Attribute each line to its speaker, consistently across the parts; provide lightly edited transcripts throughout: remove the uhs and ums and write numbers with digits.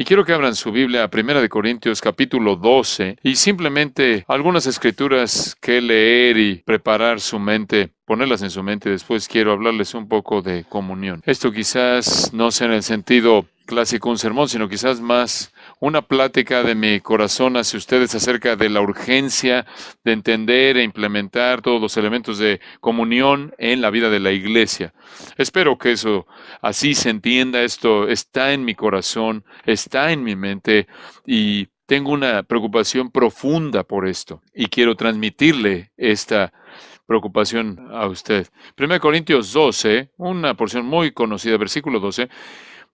Speaker 1: Y quiero que abran su Biblia a 1 Corintios capítulo 12 y simplemente algunas escrituras que leer y preparar su mente, ponerlas en su mente. Después quiero hablarles un poco de comunión. Esto quizás no sea en el sentido clásico un sermón, sino quizás más una plática de mi corazón hacia ustedes acerca de la urgencia de entender e implementar todos los elementos de comunión en la vida de la iglesia. Espero que eso así se entienda. Esto está en mi corazón, está en mi mente y tengo una preocupación profunda por esto y quiero transmitirle esta preocupación a usted. 1 Corintios 12, una porción muy conocida, versículo 12.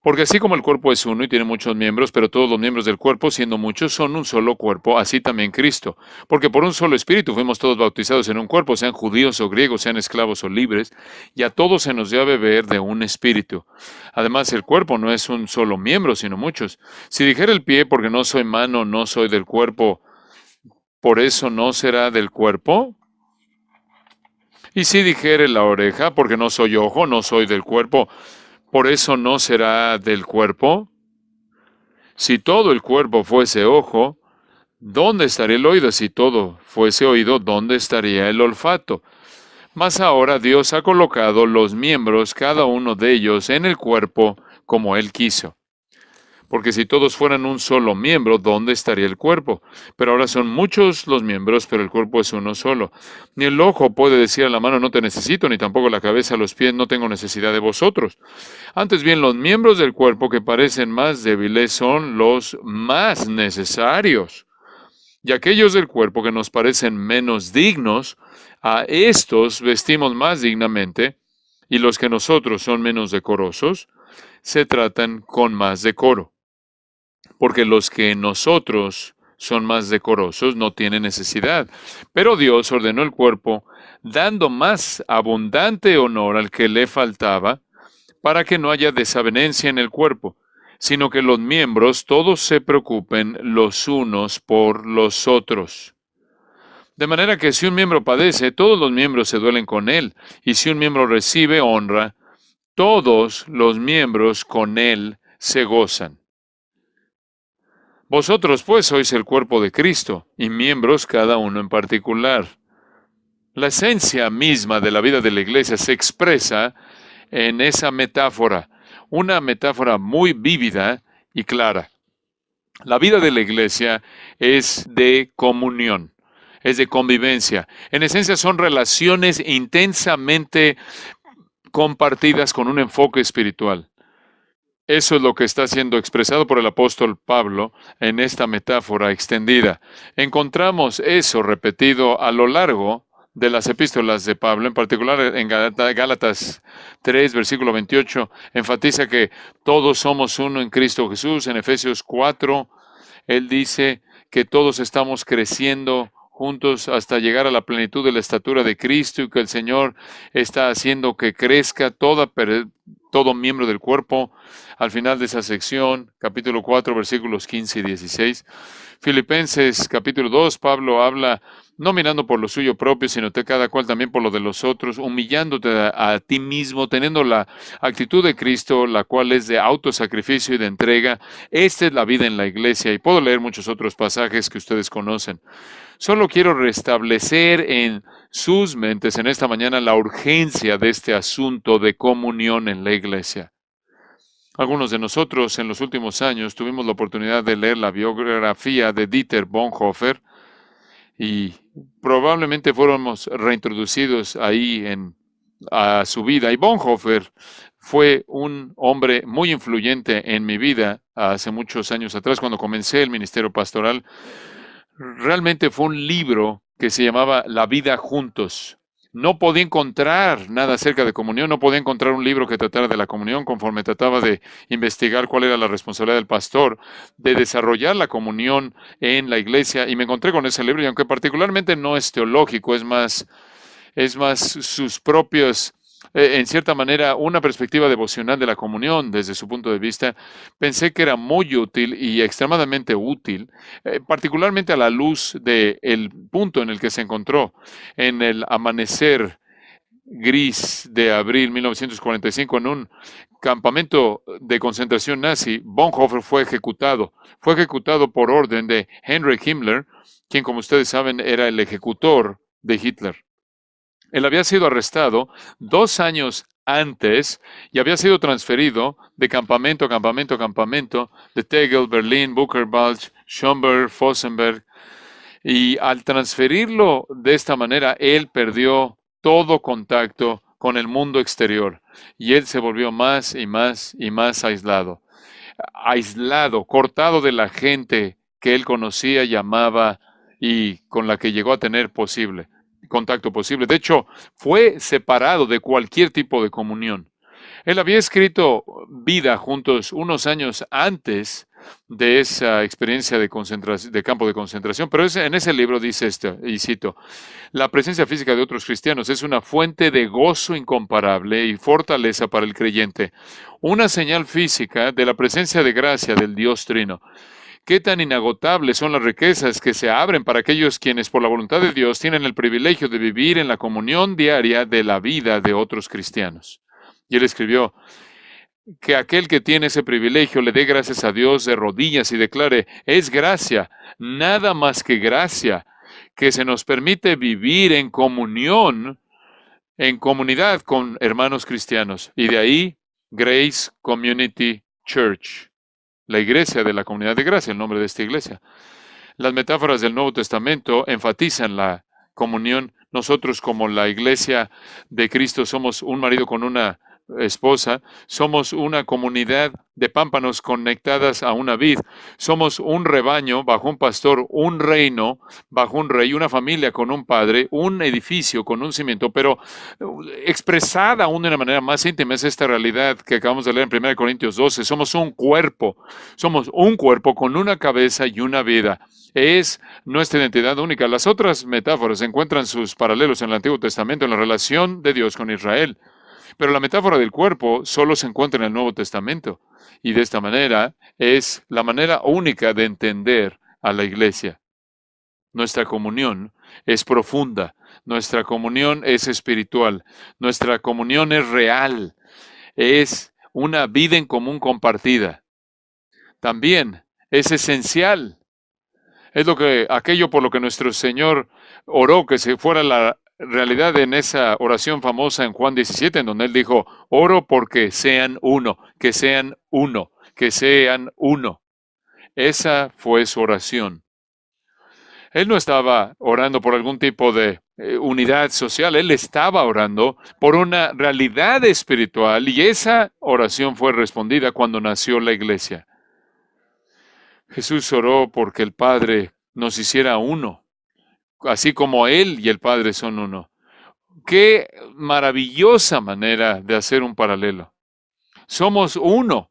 Speaker 1: Porque así como el cuerpo es uno y tiene muchos miembros, pero todos los miembros del cuerpo, siendo muchos, son un solo cuerpo, así también Cristo. Porque por un solo espíritu fuimos todos bautizados en un cuerpo, sean judíos o griegos, sean esclavos o libres, y a todos se nos dio a beber de un espíritu. Además, el cuerpo no es un solo miembro, sino muchos. Si dijera el pie, porque no soy mano, no soy del cuerpo, ¿por eso no será del cuerpo? Y si dijere la oreja, porque no soy ojo, no soy del cuerpo, ¿por eso no será del cuerpo? Si todo el cuerpo fuese ojo, ¿dónde estaría el oído? Si todo fuese oído, ¿dónde estaría el olfato? Mas ahora Dios ha colocado los miembros, cada uno de ellos, en el cuerpo como Él quiso. Porque si todos fueran un solo miembro, ¿dónde estaría el cuerpo? Pero ahora son muchos los miembros, pero el cuerpo es uno solo. Ni el ojo puede decir a la mano, no te necesito, ni tampoco la cabeza a los pies, no tengo necesidad de vosotros. Antes bien, los miembros del cuerpo que parecen más débiles son los más necesarios. Y aquellos del cuerpo que nos parecen menos dignos, a estos vestimos más dignamente, y los que nosotros son menos decorosos, se tratan con más decoro. Porque los que nosotros son más decorosos no tienen necesidad. Pero Dios ordenó el cuerpo, dando más abundante honor al que le faltaba, para que no haya desavenencia en el cuerpo, sino que los miembros todos se preocupen los unos por los otros. De manera que si un miembro padece, todos los miembros se duelen con él, y si un miembro recibe honra, todos los miembros con él se gozan. Vosotros, pues, sois el cuerpo de Cristo, y miembros cada uno en particular. La esencia misma de la vida de la iglesia se expresa en esa metáfora, una metáfora muy vívida y clara. La vida de la iglesia es de comunión, es de convivencia. En esencia son relaciones intensamente compartidas con un enfoque espiritual. Eso es lo que está siendo expresado por el apóstol Pablo en esta metáfora extendida. Encontramos eso repetido a lo largo de las epístolas de Pablo, en particular en Gálatas 3, versículo 28, enfatiza que todos somos uno en Cristo Jesús. En Efesios 4, él dice que todos estamos creciendo juntos hasta llegar a la plenitud de la estatura de Cristo y que el Señor está haciendo que crezca todo miembro del cuerpo. Al final de esa sección, capítulo 4, versículos 15 y 16. Filipenses capítulo 2, Pablo habla no mirando por lo suyo propio, sino cada cual también por lo de los otros, humillándote a ti mismo, teniendo la actitud de Cristo, la cual es de autosacrificio y de entrega. Esta es la vida en la iglesia, y puedo leer muchos otros pasajes que ustedes conocen. Solo quiero restablecer en sus mentes en esta mañana la urgencia de este asunto de comunión en la iglesia. Algunos de nosotros en los últimos años tuvimos la oportunidad de leer la biografía de Dieter Bonhoeffer y probablemente fuéramos reintroducidos ahí a su vida. Y Bonhoeffer fue un hombre muy influyente en mi vida hace muchos años atrás, cuando comencé el ministerio pastoral. Realmente fue un libro que se llamaba La vida juntos. No podía encontrar nada acerca de comunión, no podía encontrar un libro que tratara de la comunión conforme trataba de investigar cuál era la responsabilidad del pastor, de desarrollar la comunión en la iglesia. Y me encontré con ese libro, y aunque particularmente no es teológico, es más sus propios, en cierta manera, una perspectiva devocional de la comunión desde su punto de vista, pensé que era muy útil y extremadamente útil, particularmente a la luz del punto en el que se encontró, en el amanecer gris de abril 1945, en un campamento de concentración nazi, Bonhoeffer fue ejecutado. Fue ejecutado por orden de Heinrich Himmler, quien, como ustedes saben, era el ejecutor de Hitler. Él había sido arrestado 2 años antes y había sido transferido de campamento a campamento a campamento, de Tegel, Berlín, Buchenwald, Schomberg, Fossenberg. Y al transferirlo de esta manera, él perdió todo contacto con el mundo exterior. Y él se volvió más y más y más aislado. Aislado, cortado de la gente que él conocía, llamaba y con la que llegó a tener contacto posible. De hecho, fue separado de cualquier tipo de comunión. Él había escrito Vida juntos unos años antes de esa experiencia de campo de concentración, pero en ese libro dice esto, y cito: la presencia física de otros cristianos es una fuente de gozo incomparable y fortaleza para el creyente, una señal física de la presencia de gracia del Dios Trino. Qué tan inagotables son las riquezas que se abren para aquellos quienes, por la voluntad de Dios, tienen el privilegio de vivir en la comunión diaria de la vida de otros cristianos. Y él escribió: que aquel que tiene ese privilegio le dé gracias a Dios de rodillas y declare: es gracia, nada más que gracia, que se nos permite vivir en comunión, en comunidad con hermanos cristianos. Y de ahí, Grace Community Church, la iglesia de la comunidad de gracia, el nombre de esta iglesia. Las metáforas del Nuevo Testamento enfatizan la comunión. Nosotros, como la iglesia de Cristo, somos un marido con una esposa, somos una comunidad de pámpanos conectadas a una vid, somos un rebaño bajo un pastor, un reino bajo un rey, una familia con un padre, un edificio con un cimiento, pero expresada aún de una manera más íntima es esta realidad que acabamos de leer en 1 Corintios 12, somos un cuerpo con una cabeza y una vida. Es nuestra identidad única. Las otras metáforas encuentran sus paralelos en el Antiguo Testamento, en la relación de Dios con Israel. Pero la metáfora del cuerpo solo se encuentra en el Nuevo Testamento. Y de esta manera es la manera única de entender a la iglesia. Nuestra comunión es profunda. Nuestra comunión es espiritual. Nuestra comunión es real. Es una vida en común compartida. También es esencial. Es aquello por lo que nuestro Señor oró que se fuera la realidad en esa oración famosa en Juan 17, en donde Él dijo: oro porque sean uno, que sean uno, que sean uno. Esa fue su oración. Él no estaba orando por algún tipo de unidad social, Él estaba orando por una realidad espiritual, y esa oración fue respondida cuando nació la iglesia. Jesús oró porque el Padre nos hiciera uno, así como Él y el Padre son uno. Qué maravillosa manera de hacer un paralelo. Somos uno,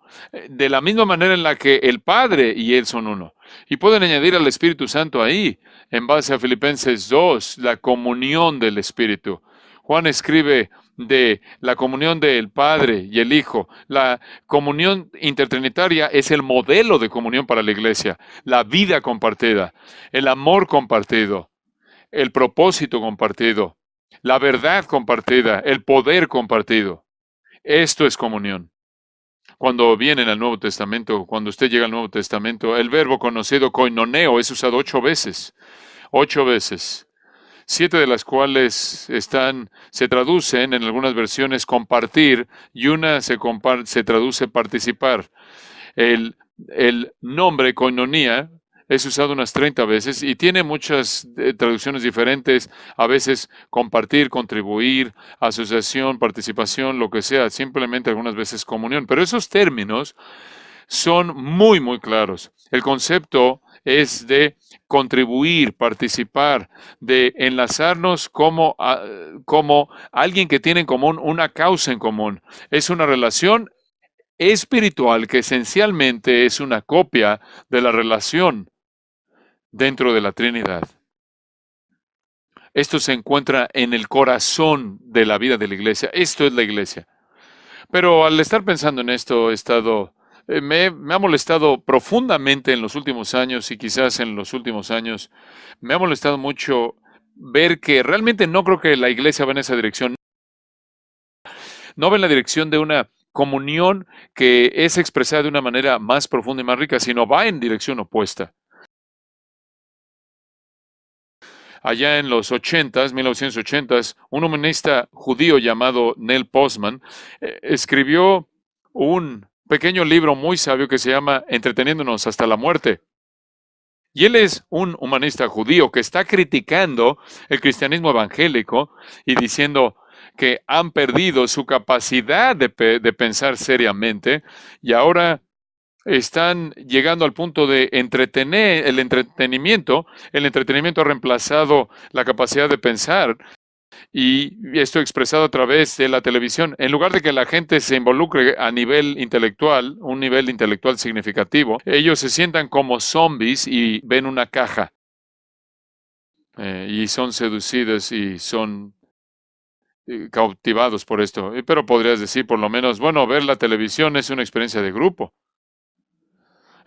Speaker 1: de la misma manera en la que el Padre y Él son uno. Y pueden añadir al Espíritu Santo ahí, en base a Filipenses 2, la comunión del Espíritu. Juan escribe de la comunión del Padre y el Hijo. La comunión intertrinitaria es el modelo de comunión para la iglesia. La vida compartida, el amor compartido, el propósito compartido, la verdad compartida, el poder compartido. Esto es comunión. Cuando vienen al Nuevo Testamento, cuando usted llega al Nuevo Testamento, el verbo conocido koinoneo es usado 8 veces. 8 veces. 7 de las cuales se traducen en algunas versiones compartir, y una se traduce participar. El nombre koinonia es usado unas 30 veces y tiene muchas traducciones diferentes, a veces compartir, contribuir, asociación, participación, lo que sea, simplemente algunas veces comunión. Pero esos términos son muy, muy claros. El concepto es de contribuir, participar, de enlazarnos como alguien que tiene en común una causa en común. Es una relación espiritual que esencialmente es una copia de la relación dentro de la Trinidad. Esto se encuentra en el corazón de la vida de la iglesia. Esto es la iglesia. Pero al estar pensando en esto, me ha molestado profundamente en los últimos años, y quizás en los últimos años me ha molestado mucho ver que realmente no creo que la iglesia va en esa dirección. No va en la dirección de una comunión que es expresada de una manera más profunda y más rica, sino va en dirección opuesta. Allá en los 1980s, un humanista judío llamado Neil Postman escribió un pequeño libro muy sabio que se llama Entreteniéndonos hasta la muerte. Y él es un humanista judío que está criticando el cristianismo evangélico y diciendo que han perdido su capacidad de pensar seriamente y ahora están llegando al punto de entretener el entretenimiento. El entretenimiento ha reemplazado la capacidad de pensar y esto expresado a través de la televisión. En lugar de que la gente se involucre a nivel intelectual, un nivel intelectual significativo, ellos se sientan como zombies y ven una caja y son seducidos y son cautivados por esto. Pero podrías decir por lo menos, bueno, ver la televisión es una experiencia de grupo.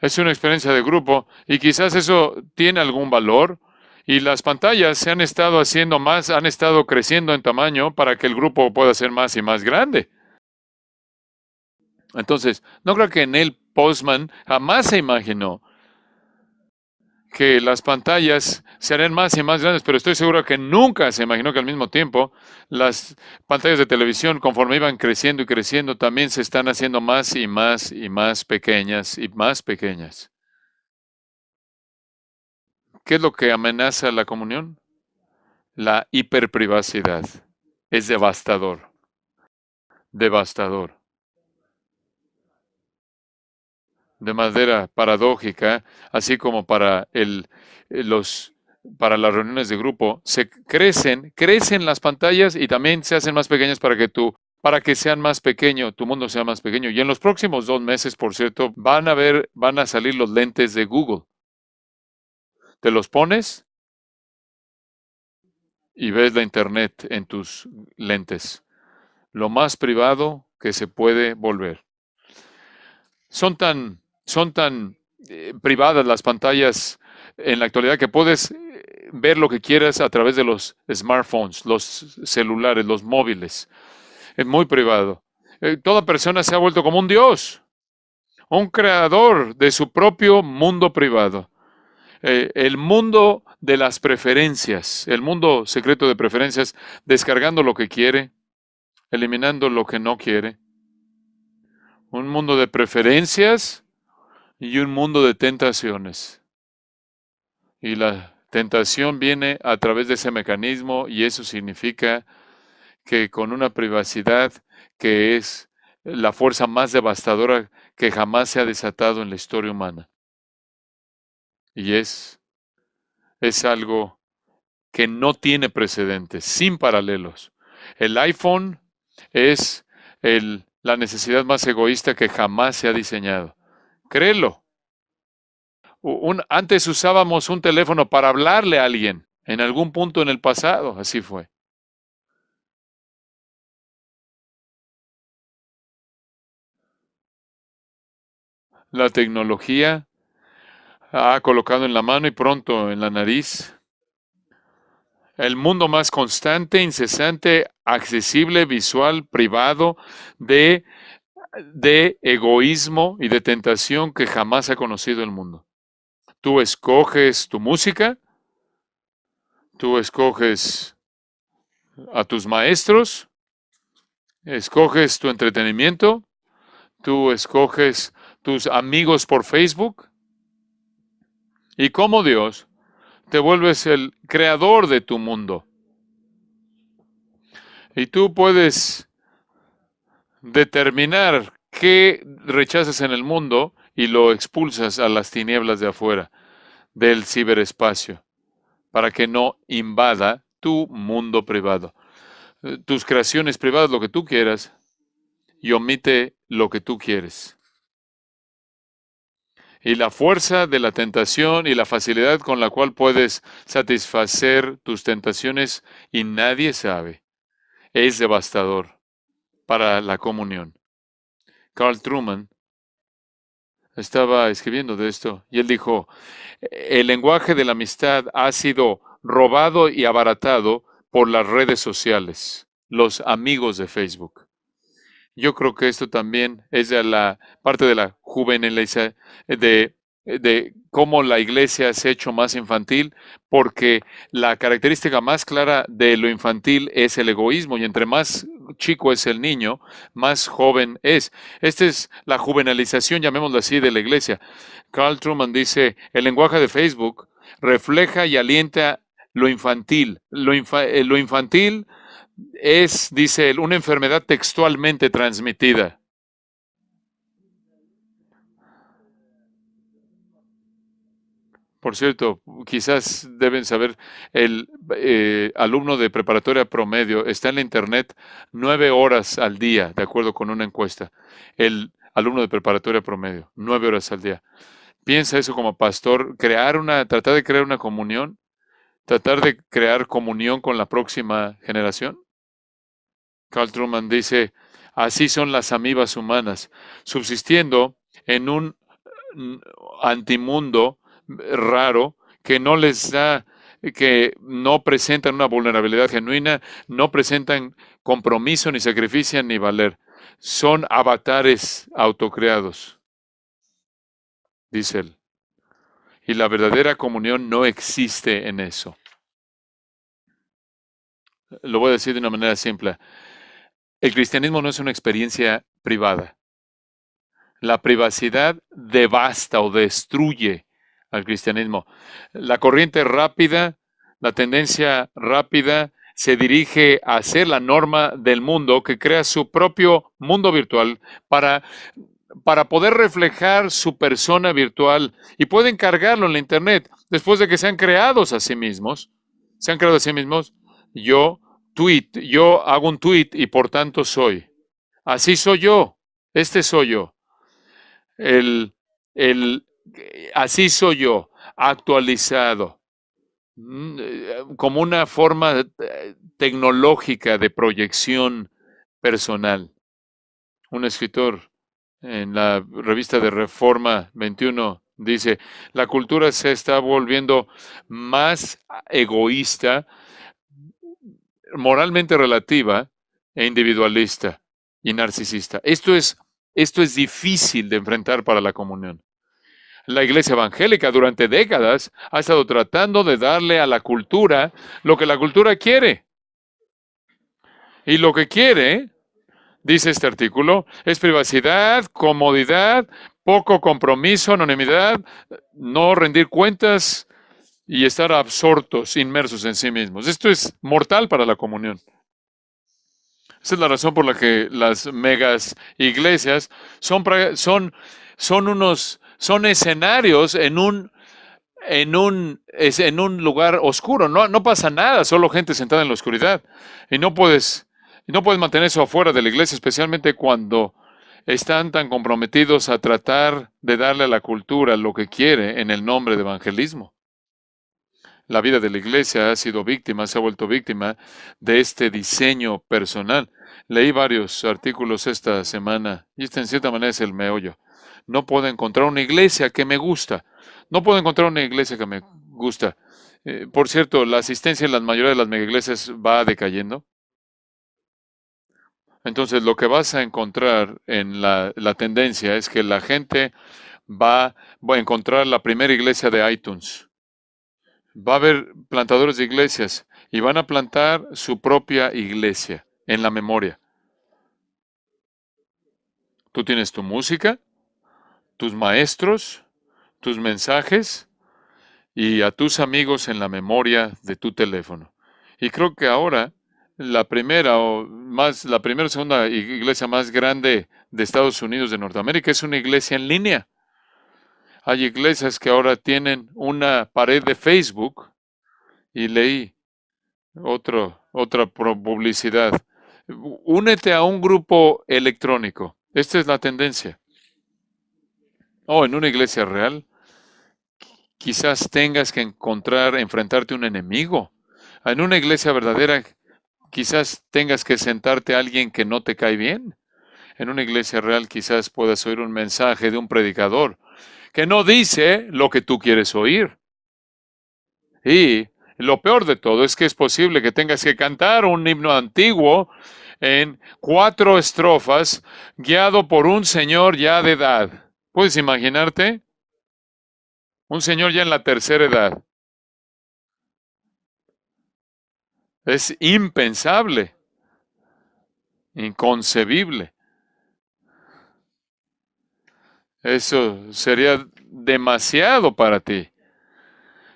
Speaker 1: Es una experiencia de grupo y quizás eso tiene algún valor y las pantallas se han estado haciendo más, han estado creciendo en tamaño para que el grupo pueda ser más y más grande. Entonces, no creo que Neil Postman jamás se imaginó que las pantallas se harían más y más grandes, pero estoy seguro que nunca se imaginó que al mismo tiempo las pantallas de televisión, conforme iban creciendo y creciendo, también se están haciendo más y más y más pequeñas y más pequeñas. ¿Qué es lo que amenaza la comunión? La hiperprivacidad. Es devastador. Devastador. De manera paradójica, así como para para las reuniones de grupo, crecen las pantallas y también se hacen más pequeñas para que sean más pequeño, tu mundo sea más pequeño. Y en los próximos 2 meses, por cierto, van a salir los lentes de Google. Te los pones y ves la internet en tus lentes. Lo más privado que se puede volver. Son tan privadas las pantallas en la actualidad que puedes ver lo que quieras a través de los smartphones, los celulares, los móviles. Es muy privado. Toda persona se ha vuelto como un dios, un creador de su propio mundo privado. El mundo de las preferencias, el mundo secreto de preferencias, descargando lo que quiere, eliminando lo que no quiere. Un mundo de preferencias y un mundo de tentaciones. Y la tentación viene a través de ese mecanismo y eso significa que con una privacidad que es la fuerza más devastadora que jamás se ha desatado en la historia humana. Y es algo que no tiene precedentes, sin paralelos. El iPhone es la necesidad más egoísta que jamás se ha diseñado. Créelo. Antes usábamos un teléfono para hablarle a alguien, en algún punto en el pasado, así fue. La tecnología ha colocado en la mano y pronto en la nariz el mundo más constante, incesante, accesible, visual, privado, de egoísmo y de tentación que jamás ha conocido el mundo. Tú escoges tu música, tú escoges a tus maestros, escoges tu entretenimiento, tú escoges tus amigos por Facebook y como Dios te vuelves el creador de tu mundo. Y tú puedes determinar qué rechazas en el mundo y lo expulsas a las tinieblas de afuera, del ciberespacio, para que no invada tu mundo privado. Tus creaciones privadas, lo que tú quieras, y omite lo que tú quieres. Y la fuerza de la tentación y la facilidad con la cual puedes satisfacer tus tentaciones y nadie sabe, es devastador para la comunión. Carl Truman estaba escribiendo de esto y él dijo, el lenguaje de la amistad ha sido robado y abaratado por las redes sociales, los amigos de Facebook. Yo creo que esto también es de la parte de la juvenilización, de cómo la iglesia se ha hecho más infantil, porque la característica más clara de lo infantil es el egoísmo, y entre más chico es el niño, más joven es. Esta es la juvenilización, llamémoslo así, de la iglesia. Carl Truman dice, el lenguaje de Facebook refleja y alienta lo infantil. Lo infantil es, dice él, una enfermedad textualmente transmitida. Por cierto, quizás deben saber, el alumno de preparatoria promedio está en la Internet 9 horas al día, de acuerdo con una encuesta. El alumno de preparatoria promedio, 9 horas al día. Piensa eso como pastor, tratar de crear una comunión, tratar de crear comunión con la próxima generación. Carl Truman dice, así son las amibas humanas, subsistiendo en un mm, antimundo raro que no les da, que no presentan una vulnerabilidad genuina, no presentan compromiso, ni sacrificio, ni valer. Son avatares autocreados, dice él. Y la verdadera comunión no existe en eso. Lo voy a decir de una manera simple. El cristianismo no es una experiencia privada. La privacidad devasta o destruye al cristianismo. La corriente rápida, la tendencia rápida, se dirige a ser la norma del mundo que crea su propio mundo virtual para poder reflejar su persona virtual y pueden cargarlo en la Internet después de que se han creado a sí mismos. Se han creado a sí mismos. Yo hago un tweet y por tanto soy. Así soy yo. Este soy yo. El, el, así soy yo, actualizado, como una forma tecnológica de proyección personal. Un escritor en la revista de Reforma 21 dice, la cultura se está volviendo más egoísta, moralmente relativa e individualista y narcisista. Esto es difícil de enfrentar para la comunión. La iglesia evangélica durante décadas ha estado tratando de darle a la cultura lo que la cultura quiere. Y lo que quiere, dice este artículo, es privacidad, comodidad, poco compromiso, anonimidad, no rendir cuentas y estar absortos, inmersos en sí mismos. Esto es mortal para la comunión. Esa es la razón por la que las megas iglesias son escenarios en un lugar oscuro. No, no pasa nada, solo gente sentada en la oscuridad. Y no puedes mantener eso afuera de la iglesia, especialmente cuando están tan comprometidos a tratar de darle a la cultura lo que quiere en el nombre de evangelismo. La vida de la iglesia se ha vuelto víctima de este diseño personal. Leí varios artículos esta semana y este en cierta manera es el meollo. No puedo encontrar una iglesia que me gusta. No puedo encontrar una iglesia que me gusta. Por cierto, la asistencia en la mayoría de las megaiglesias va decayendo. Entonces, lo que vas a encontrar en la tendencia es que la gente va a encontrar la primera iglesia de iTunes. Va a haber plantadores de iglesias y van a plantar su propia iglesia en la memoria. Tú tienes tu música, tus maestros, tus mensajes y a tus amigos en la memoria de tu teléfono. Y creo que ahora la primera o segunda iglesia más grande de Estados Unidos de Norteamérica es una iglesia en línea. Hay iglesias que ahora tienen una pared de Facebook y leí otra publicidad. Únete a un grupo electrónico. Esta es la tendencia. En una iglesia real, quizás tengas que enfrentarte a un enemigo. En una iglesia verdadera, quizás tengas que sentarte a alguien que no te cae bien. En una iglesia real, quizás puedas oír un mensaje de un predicador que no dice lo que tú quieres oír. Y lo peor de todo es que es posible que tengas que cantar un himno antiguo en 4 estrofas, guiado por un señor ya de edad. ¿Puedes imaginarte? Un señor ya en la tercera edad. Es impensable, inconcebible. Eso sería demasiado para ti.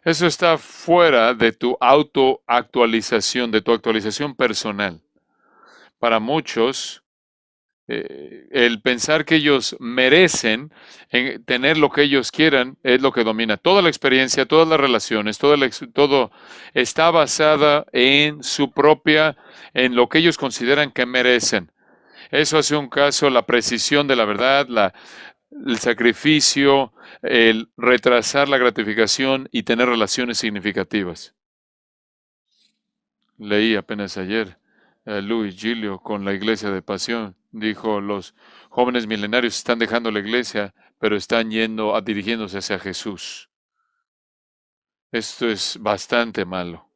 Speaker 1: Eso está fuera de tu autoactualización, de tu actualización personal. Para muchos, el pensar que ellos merecen tener lo que ellos quieran es lo que domina. Toda la experiencia, todas las relaciones, todo está basada en su propia, en lo que ellos consideran que merecen. Eso hace un caso la precisión de la verdad, el sacrificio, el retrasar la gratificación y tener relaciones significativas. Leí apenas ayer a Louis Giglio con la Iglesia de Pasión. Dijo, los jóvenes milenarios están dejando la iglesia, pero están dirigiéndose hacia Jesús. Esto es bastante malo.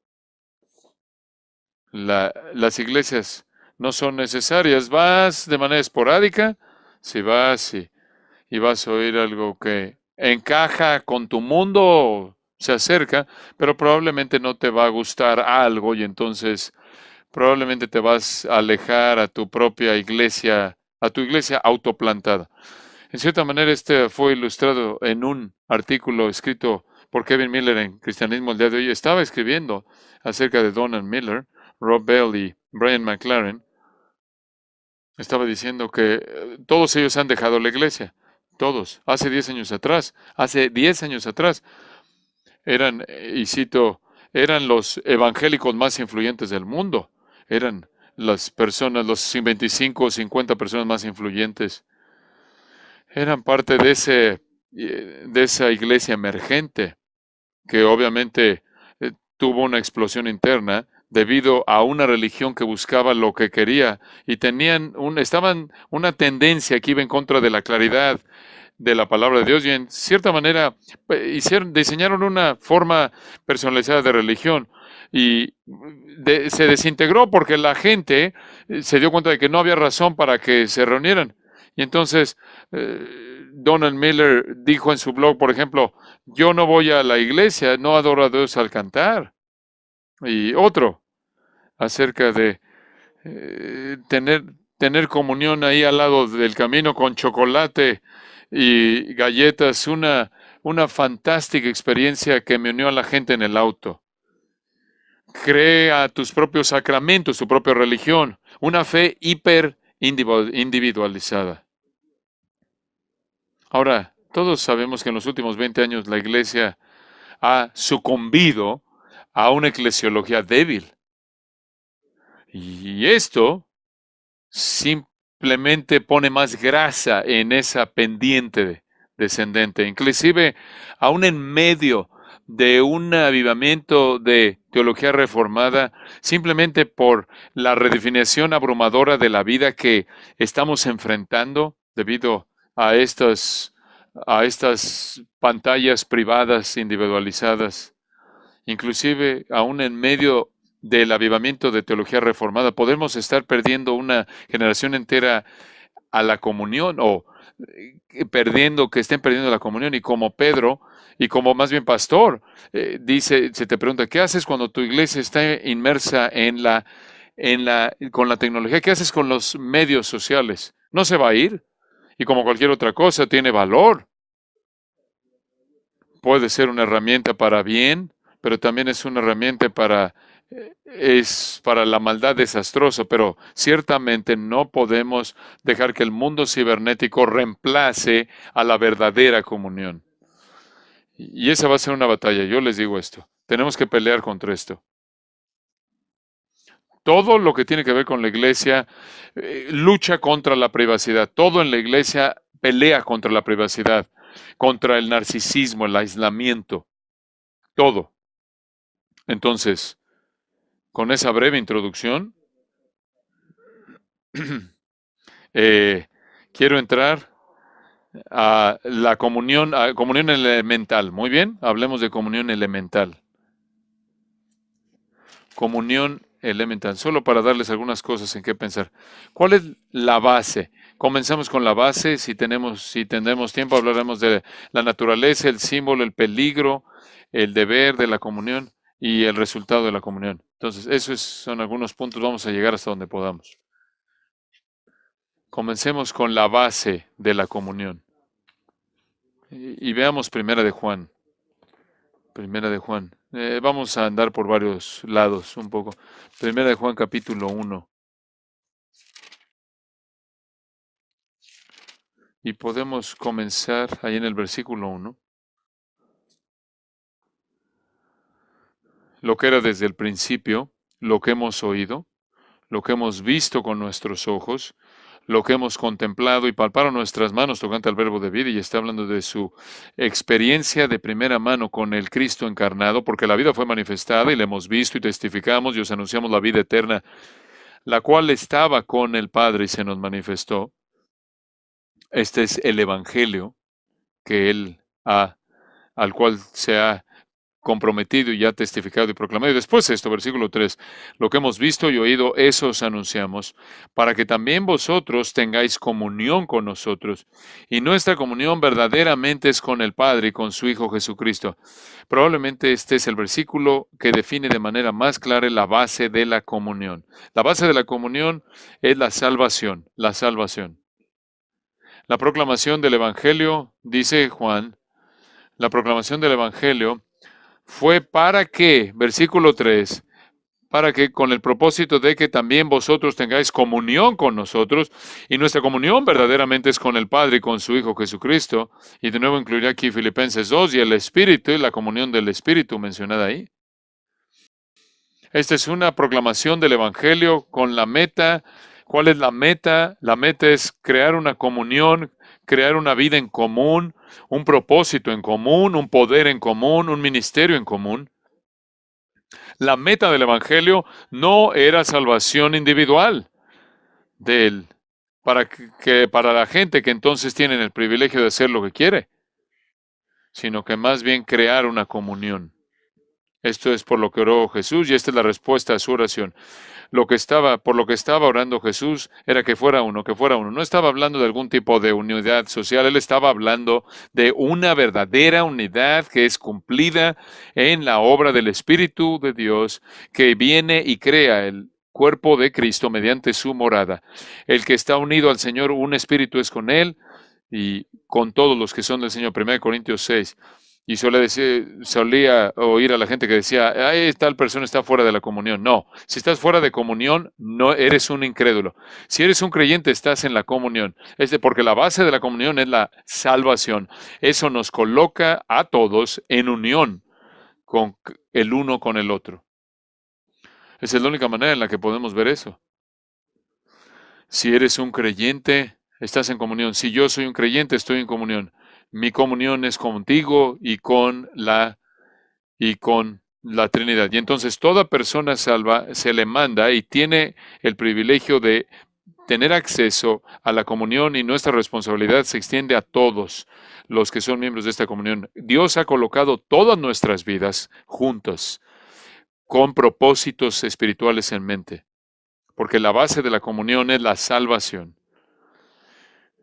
Speaker 1: Las iglesias no son necesarias. Vas de manera esporádica, si vas y vas a oír algo que encaja con tu mundo, se acerca, pero probablemente no te va a gustar algo y entonces probablemente te vas a alejar a tu propia iglesia, a tu iglesia autoplantada. En cierta manera, este fue ilustrado en un artículo escrito por Kevin Miller en Cristianismo el día de hoy. Estaba escribiendo acerca de Donald Miller, Rob Bell y Brian McLaren. Estaba diciendo que todos ellos han dejado la iglesia. Todos. Hace 10 años atrás, eran, y cito, eran los evangélicos más influyentes del mundo. Eran las personas, los 25 o 50 personas más influyentes. Eran parte de esa iglesia emergente que obviamente tuvo una explosión interna debido a una religión que buscaba lo que quería y estaban una tendencia que iba en contra de la claridad de la palabra de Dios y en cierta manera diseñaron una forma personalizada de religión y se desintegró porque la gente se dio cuenta de que no había razón para que se reunieran. Y entonces Donald Miller dijo en su blog, por ejemplo, yo no voy a la iglesia, no adoro a Dios al cantar. Y otro, acerca de tener comunión ahí al lado del camino con chocolate y galletas, una fantástica experiencia que me unió a la gente en el auto. Crea tus propios sacramentos, tu propia religión, una fe hiper individualizada. Ahora, todos sabemos que en los últimos 20 años la iglesia ha sucumbido a una eclesiología débil. Y esto simplemente pone más grasa en esa pendiente descendente. Inclusive, aún en medio de un avivamiento de teología reformada, simplemente por la redefinición abrumadora de la vida que estamos enfrentando debido a estas pantallas privadas individualizadas, inclusive aún en medio del avivamiento de teología reformada, podemos estar perdiendo una generación entera a la comunión o que estén perdiendo la comunión y como Pedro y como más bien pastor, se te pregunta, ¿qué haces cuando tu iglesia está inmersa con la tecnología? ¿Qué haces con los medios sociales? No se va a ir y como cualquier otra cosa tiene valor. Puede ser una herramienta para bien, pero también es una herramienta es para la maldad desastrosa, pero ciertamente no podemos dejar que el mundo cibernético reemplace a la verdadera comunión. Y esa va a ser una batalla, yo les digo esto. Tenemos que pelear contra esto. Todo lo que tiene que ver con la iglesia lucha contra la privacidad. Todo en la iglesia pelea contra la privacidad, contra el narcisismo, el aislamiento. Todo. Entonces, con esa breve introducción, quiero entrar a la comunión elemental. Muy bien, hablemos de comunión elemental. Comunión elemental, solo para darles algunas cosas en qué pensar. ¿Cuál es la base? Comenzamos con la base. Si tendremos tiempo, hablaremos de la naturaleza, el símbolo, el peligro, el deber de la comunión y el resultado de la comunión. Entonces, son algunos puntos. Vamos a llegar hasta donde podamos. Comencemos con la base de la comunión. Y veamos Primera de Juan. Primera de Juan. Vamos a andar por varios lados un poco. Primera de Juan capítulo 1. Y podemos comenzar ahí en el versículo 1. Lo que era desde el principio, lo que hemos oído, lo que hemos visto con nuestros ojos, lo que hemos contemplado y palparon nuestras manos tocante al verbo de vida, y está hablando de su experiencia de primera mano con el Cristo encarnado, porque la vida fue manifestada y la hemos visto y testificamos y os anunciamos la vida eterna, la cual estaba con el Padre y se nos manifestó. Este es el Evangelio que al cual se ha comprometido y ya testificado y proclamado. Y después esto, versículo 3, lo que hemos visto y oído, eso os anunciamos, para que también vosotros tengáis comunión con nosotros. Y nuestra comunión verdaderamente es con el Padre y con su Hijo Jesucristo. Probablemente este es el versículo que define de manera más clara la base de la comunión. La base de la comunión es la salvación, la salvación. La proclamación del Evangelio, dice Juan, la proclamación del Evangelio fue para que, versículo 3, para que con el propósito de que también vosotros tengáis comunión con nosotros, y nuestra comunión verdaderamente es con el Padre y con su Hijo Jesucristo, y de nuevo incluiré aquí Filipenses 2 y el Espíritu y la comunión del Espíritu mencionada ahí. Esta es una proclamación del Evangelio con la meta. ¿Cuál es la meta? La meta es crear una comunión, crear una vida en común, un propósito en común, un poder en común, un ministerio en común. La meta del Evangelio no era salvación individual para la gente que entonces tienen el privilegio de hacer lo que quiere, sino que más bien crear una comunión. Esto es por lo que oró Jesús y esta es la respuesta a su oración. Por lo que estaba orando Jesús era que fuera uno, que fuera uno. No estaba hablando de algún tipo de unidad social, él estaba hablando de una verdadera unidad que es cumplida en la obra del Espíritu de Dios que viene y crea el cuerpo de Cristo mediante su morada. El que está unido al Señor, un espíritu es con él y con todos los que son del Señor. 1 Corintios 6. Y solía oír a la gente que decía, ay, tal persona está fuera de la comunión. No, si estás fuera de comunión, no eres un incrédulo. Si eres un creyente, estás en la comunión. Porque la base de la comunión es la salvación. Eso nos coloca a todos en unión con el uno con el otro. Esa es la única manera en la que podemos ver eso. Si eres un creyente, estás en comunión. Si yo soy un creyente, estoy en comunión. Mi comunión es contigo y con la Trinidad. Y entonces toda persona salva se le manda y tiene el privilegio de tener acceso a la comunión, y nuestra responsabilidad se extiende a todos los que son miembros de esta comunión. Dios ha colocado todas nuestras vidas juntas con propósitos espirituales en mente, porque la base de la comunión es la salvación.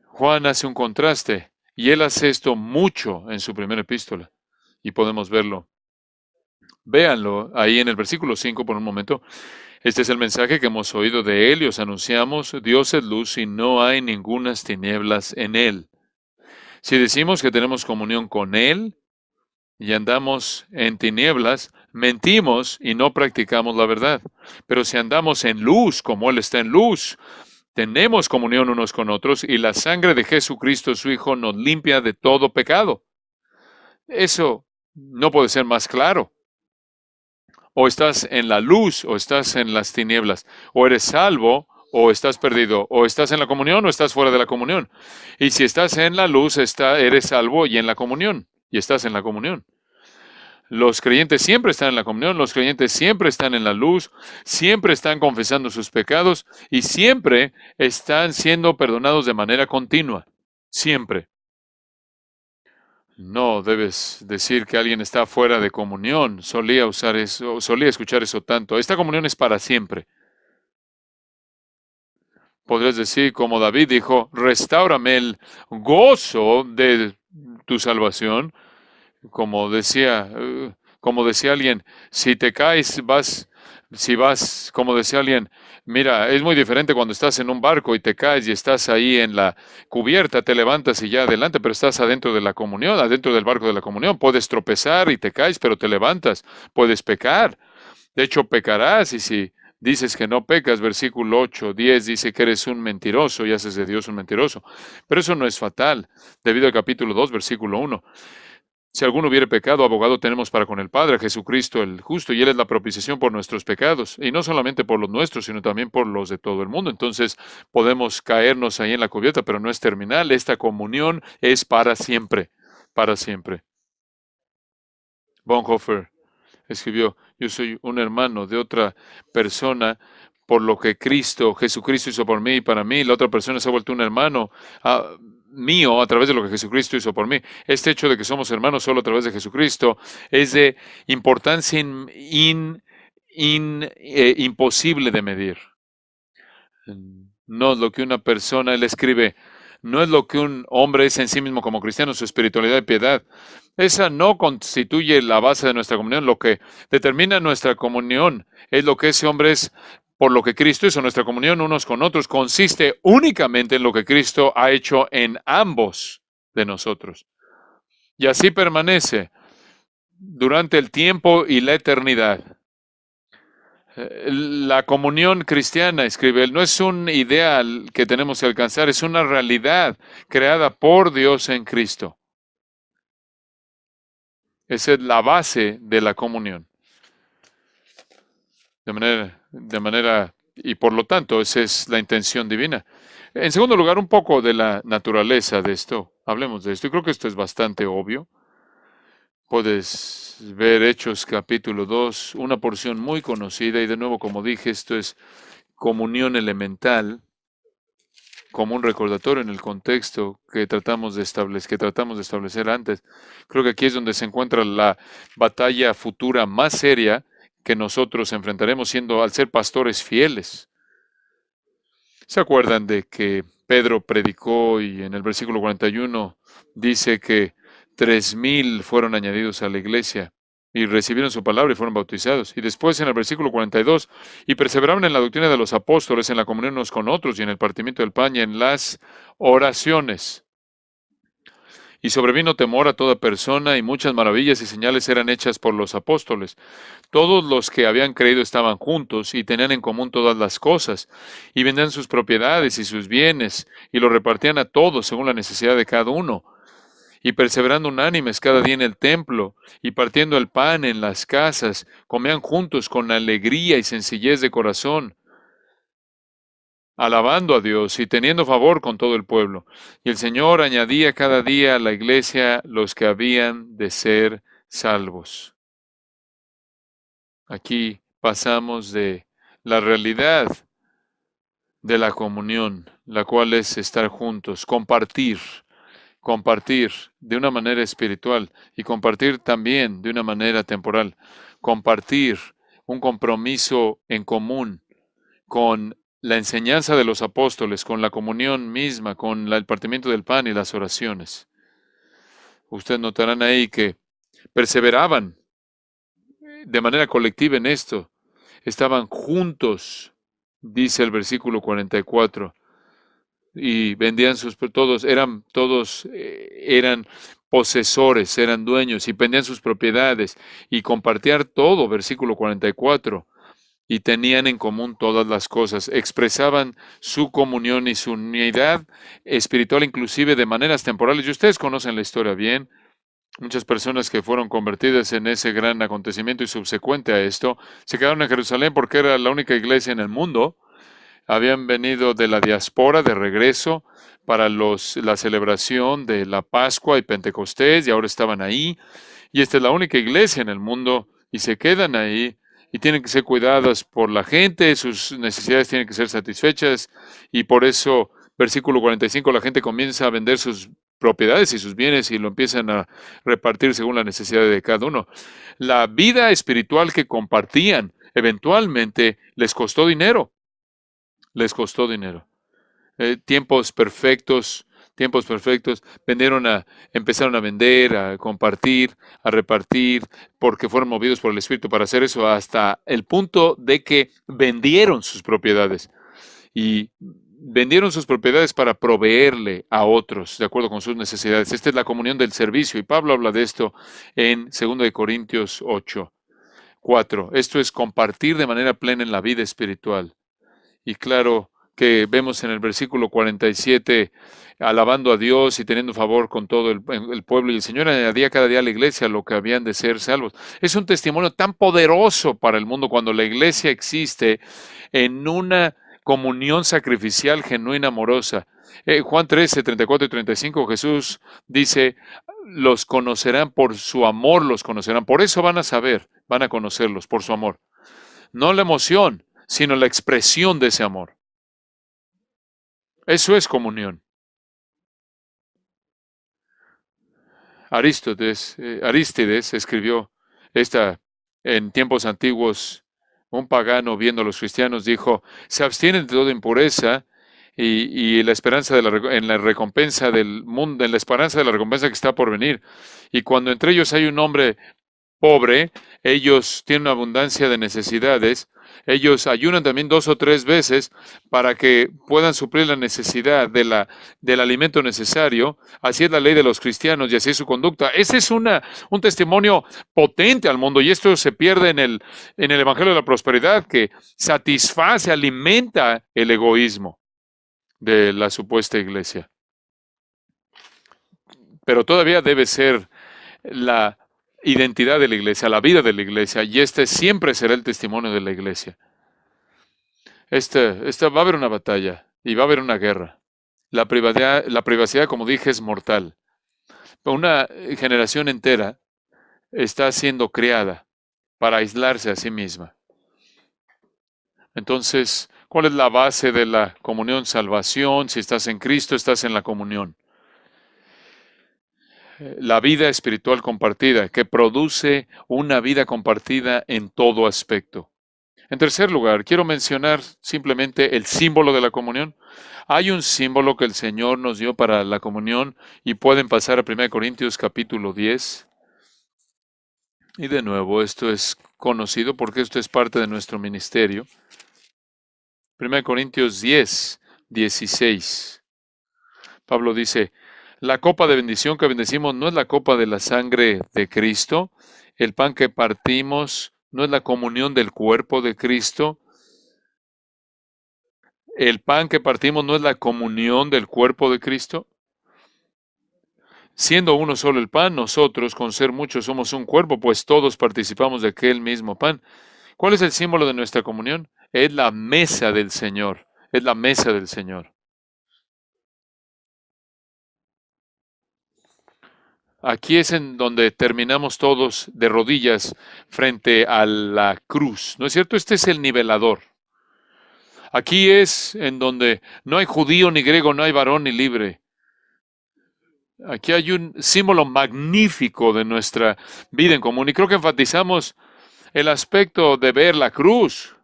Speaker 1: Juan hace un contraste. Y él hace esto mucho en su primera epístola. Y podemos verlo. Véanlo ahí en el versículo 5 por un momento. Este es el mensaje que hemos oído de él y os anunciamos. Dios es luz y no hay ningunas tinieblas en él. Si decimos que tenemos comunión con él y andamos en tinieblas, mentimos y no practicamos la verdad. Pero si andamos en luz, como él está en luz, tenemos comunión unos con otros y la sangre de Jesucristo, su Hijo, nos limpia de todo pecado. Eso no puede ser más claro. O estás en la luz o estás en las tinieblas. O eres salvo o estás perdido. O estás en la comunión o estás fuera de la comunión. Y si estás en la luz, eres salvo y en la comunión. Y estás en la comunión. Los creyentes siempre están en la comunión, los creyentes siempre están en la luz, siempre están confesando sus pecados y siempre están siendo perdonados de manera continua. Siempre. No debes decir que alguien está fuera de comunión. Solía usar eso, solía escuchar eso tanto. Esta comunión es para siempre. Podrías decir, como David dijo, restáurame el gozo de tu salvación. Como decía alguien, si te caes, como decía alguien, mira, es muy diferente cuando estás en un barco y te caes y estás ahí en la cubierta, te levantas y ya adelante, pero estás adentro de la comunión, adentro del barco de la comunión. Puedes tropezar y te caes, pero te levantas. Puedes pecar. De hecho, pecarás y si dices que no pecas, versículo 8, 10 dice que eres un mentiroso y haces de Dios un mentiroso. Pero eso no es fatal, debido al capítulo 2, versículo 1. Si alguno hubiere pecado, abogado tenemos para con el Padre, Jesucristo el justo, y Él es la propiciación por nuestros pecados, y no solamente por los nuestros, sino también por los de todo el mundo. Entonces podemos caernos ahí en la cubierta, pero no es terminal. Esta comunión es para siempre, para siempre. Bonhoeffer escribió, yo soy un hermano de otra persona por lo que Jesucristo hizo por mí y para mí. La otra persona se ha vuelto un hermano mío a través de lo que Jesucristo hizo por mí. Este hecho de que somos hermanos solo a través de Jesucristo es de importancia imposible de medir. No es lo que una persona, él escribe, no es lo que un hombre es en sí mismo como cristiano, su espiritualidad y piedad. Esa no constituye la base de nuestra comunión. Lo que determina nuestra comunión es lo que ese hombre es por lo que Cristo hizo. Nuestra comunión unos con otros consiste únicamente en lo que Cristo ha hecho en ambos de nosotros. Y así permanece durante el tiempo y la eternidad. La comunión cristiana, escribe él, no es un ideal que tenemos que alcanzar, es una realidad creada por Dios en Cristo. Esa es la base de la comunión. Y por lo tanto, esa es la intención divina. En segundo lugar, un poco de la naturaleza de esto. Hablemos de esto. Y creo que esto es bastante obvio. Puedes ver Hechos capítulo 2, una porción muy conocida, y de nuevo, como dije, esto es comunión elemental, como un recordatorio en el contexto que tratamos de establecer antes. Creo que aquí es donde se encuentra la batalla futura más seria que nosotros enfrentaremos al ser pastores fieles. ¿Se acuerdan de que Pedro predicó y en el versículo 41 dice que 3,000 fueron añadidos a la iglesia y recibieron su palabra y fueron bautizados? Y después en el versículo 42, y perseveraban en la doctrina de los apóstoles, en la comunión unos con otros y en el partimiento del pan y en las oraciones. Y sobrevino temor a toda persona, y muchas maravillas y señales eran hechas por los apóstoles. Todos los que habían creído estaban juntos y tenían en común todas las cosas, y vendían sus propiedades y sus bienes, y lo repartían a todos según la necesidad de cada uno. Y perseverando unánimes cada día en el templo, y partiendo el pan en las casas, comían juntos con alegría y sencillez de corazón, alabando a Dios y teniendo favor con todo el pueblo. Y el Señor añadía cada día a la iglesia los que habían de ser salvos. Aquí pasamos de la realidad de la comunión, la cual es estar juntos, compartir de una manera espiritual y compartir también de una manera temporal, compartir un compromiso en común con la enseñanza de los apóstoles, con la comunión misma, con el partimiento del pan y las oraciones. Ustedes notarán ahí que perseveraban de manera colectiva en esto. Estaban juntos, dice el versículo 44, y vendían eran posesores, eran dueños y vendían sus propiedades y compartían todo, versículo 44. Y tenían en común todas las cosas, expresaban su comunión y su unidad espiritual, inclusive de maneras temporales. Y ustedes conocen la historia bien. Muchas personas que fueron convertidas en ese gran acontecimiento y subsecuente a esto, se quedaron en Jerusalén porque era la única iglesia en el mundo. Habían venido de la diáspora de regreso para la celebración de la Pascua y Pentecostés, y ahora estaban ahí. Y esta es la única iglesia en el mundo, y se quedan ahí. Y tienen que ser cuidadas por la gente, sus necesidades tienen que ser satisfechas, y por eso, versículo 45, la gente comienza a vender sus propiedades y sus bienes y lo empiezan a repartir según la necesidad de cada uno. La vida espiritual que compartían eventualmente les costó dinero, les costó dinero. Tiempos perfectos, empezaron a vender, a compartir, a repartir, porque fueron movidos por el Espíritu para hacer eso hasta el punto de que vendieron sus propiedades. Y vendieron sus propiedades para proveerle a otros de acuerdo con sus necesidades. Esta es la comunión del servicio y Pablo habla de esto en 2 Corintios 8:4. Esto es compartir de manera plena en la vida espiritual. Y claro que vemos en el versículo 47, alabando a Dios y teniendo favor con todo el pueblo. Y el Señor añadía cada día a la iglesia lo que habían de ser salvos. Es un testimonio tan poderoso para el mundo cuando la iglesia existe en una comunión sacrificial, genuina, amorosa. Juan 13, 34 y 35, Jesús dice, los conocerán por su amor, los conocerán. Por eso van a saber, van a conocerlos, por su amor. No la emoción, sino la expresión de ese amor. Eso es comunión. Arístides escribió esta en tiempos antiguos. Un pagano viendo a los cristianos dijo, se abstienen de toda impureza y la esperanza en la recompensa del mundo, en la esperanza de la recompensa que está por venir. Y cuando entre ellos hay un hombre pobre, ellos tienen una abundancia de necesidades. Ellos ayunan también 2 o 3 veces para que puedan suplir la necesidad del alimento necesario. Así es la ley de los cristianos y así es su conducta. Ese es un testimonio potente al mundo y esto se pierde en el Evangelio de la Prosperidad que satisface, alimenta el egoísmo de la supuesta iglesia. Pero todavía debe ser la identidad de la iglesia, la vida de la iglesia, y este siempre será el testimonio de la iglesia. Va a haber una batalla y va a haber una guerra. La privacidad, como dije, es mortal. Una generación entera está siendo creada para aislarse a sí misma. Entonces, ¿cuál es la base de la comunión? Salvación. Si estás en Cristo, estás en la comunión. La vida espiritual compartida, que produce una vida compartida en todo aspecto. En tercer lugar, quiero mencionar simplemente el símbolo de la comunión. Hay un símbolo que el Señor nos dio para la comunión y pueden pasar a 1 Corintios capítulo 10. Y de nuevo, esto es conocido porque esto es parte de nuestro ministerio. 1 Corintios 10, 16. Pablo dice, la copa de bendición que bendecimos no es la copa de la sangre de Cristo. El pan que partimos no es la comunión del cuerpo de Cristo. El pan que partimos no es la comunión del cuerpo de Cristo. Siendo uno solo el pan, nosotros, con ser muchos, somos un cuerpo, pues todos participamos de aquel mismo pan. ¿Cuál es el símbolo de nuestra comunión? Es la mesa del Señor. Es la mesa del Señor. Aquí es en donde terminamos todos de rodillas frente a la cruz. ¿No es cierto? Este es el nivelador. Aquí es en donde no hay judío ni griego, no hay varón ni libre. Aquí hay un símbolo magnífico de nuestra vida en común y creo que enfatizamos el aspecto de ver la cruz.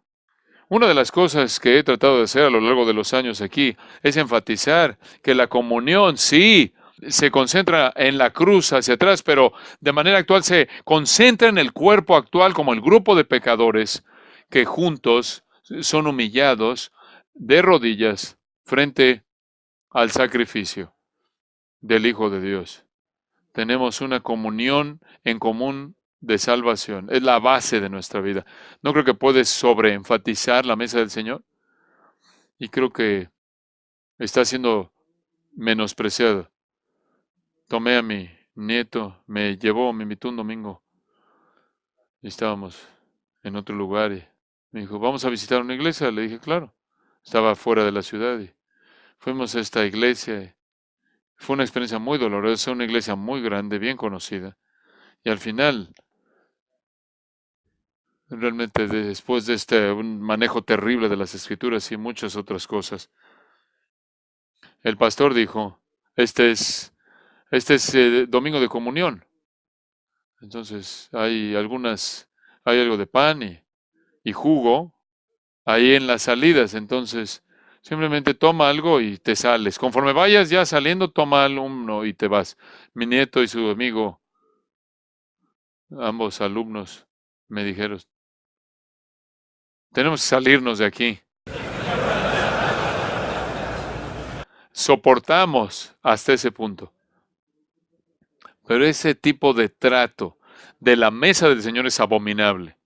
Speaker 1: Una de las cosas que he tratado de hacer a lo largo de los años aquí es enfatizar que la comunión sí se concentra en la cruz hacia atrás, pero de manera actual se concentra en el cuerpo actual como el grupo de pecadores que juntos son humillados de rodillas frente al sacrificio del Hijo de Dios. Tenemos una comunión en común de salvación. Es la base de nuestra vida. No creo que puedes sobreenfatizar la mesa del Señor. Y creo que está siendo menospreciado. Tomé a mi nieto, me invitó un domingo. Y estábamos en otro lugar y me dijo, ¿vamos a visitar una iglesia? Le dije, claro. Estaba fuera de la ciudad y fuimos a esta iglesia. Fue una experiencia muy dolorosa, una iglesia muy grande, bien conocida. Y al final, realmente después de un manejo terrible de las escrituras y muchas otras cosas, el pastor dijo, esta es Este es domingo de comunión. Entonces, hay algo de pan y jugo ahí en las salidas. Entonces, simplemente toma algo y te sales. Conforme vayas ya saliendo, toma uno y te vas. Mi nieto y su amigo, ambos alumnos, me dijeron, tenemos que salirnos de aquí. Soportamos hasta ese punto. Pero ese tipo de trato de la mesa del Señor es abominable.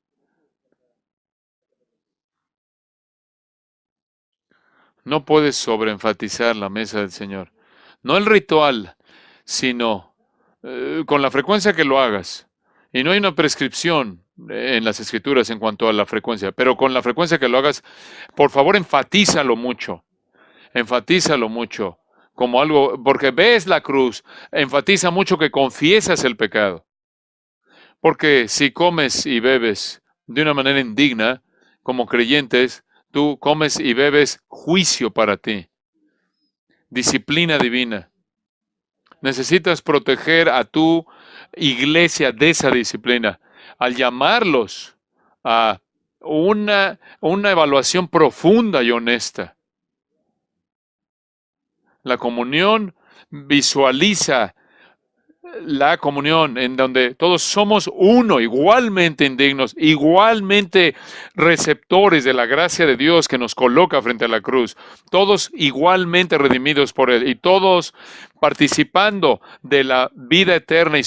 Speaker 1: No puedes sobreenfatizar la mesa del Señor. No el ritual, sino con la frecuencia que lo hagas. Y no hay una prescripción en las Escrituras en cuanto a la frecuencia, pero con la frecuencia que lo hagas, por favor, enfatízalo mucho. Enfatízalo mucho. Como algo, porque ves la cruz, enfatiza mucho que confiesas el pecado. Porque si comes y bebes de una manera indigna, como creyentes, tú comes y bebes juicio para ti, disciplina divina. Necesitas proteger a tu iglesia de esa disciplina al llamarlos a una evaluación profunda y honesta. La comunión visualiza la comunión en donde todos somos uno, igualmente indignos, igualmente receptores de la gracia de Dios que nos coloca frente a la cruz, todos igualmente redimidos por Él y todos participando de la vida eterna y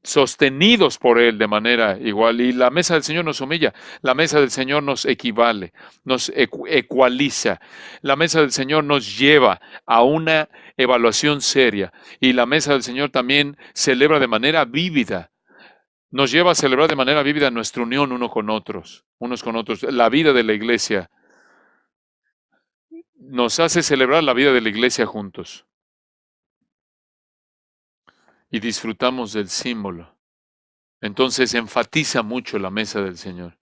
Speaker 1: sostenidos por Él de manera igual. Y la mesa del Señor nos humilla, la mesa del Señor nos equivale, nos ecualiza, la mesa del Señor nos lleva a una evaluación seria. Y la mesa del Señor también celebra de manera vívida, nos lleva a celebrar de manera vívida nuestra unión unos con otros. La vida de la iglesia nos hace celebrar la vida de la iglesia juntos. Y disfrutamos del símbolo. Entonces enfatiza mucho la mesa del Señor.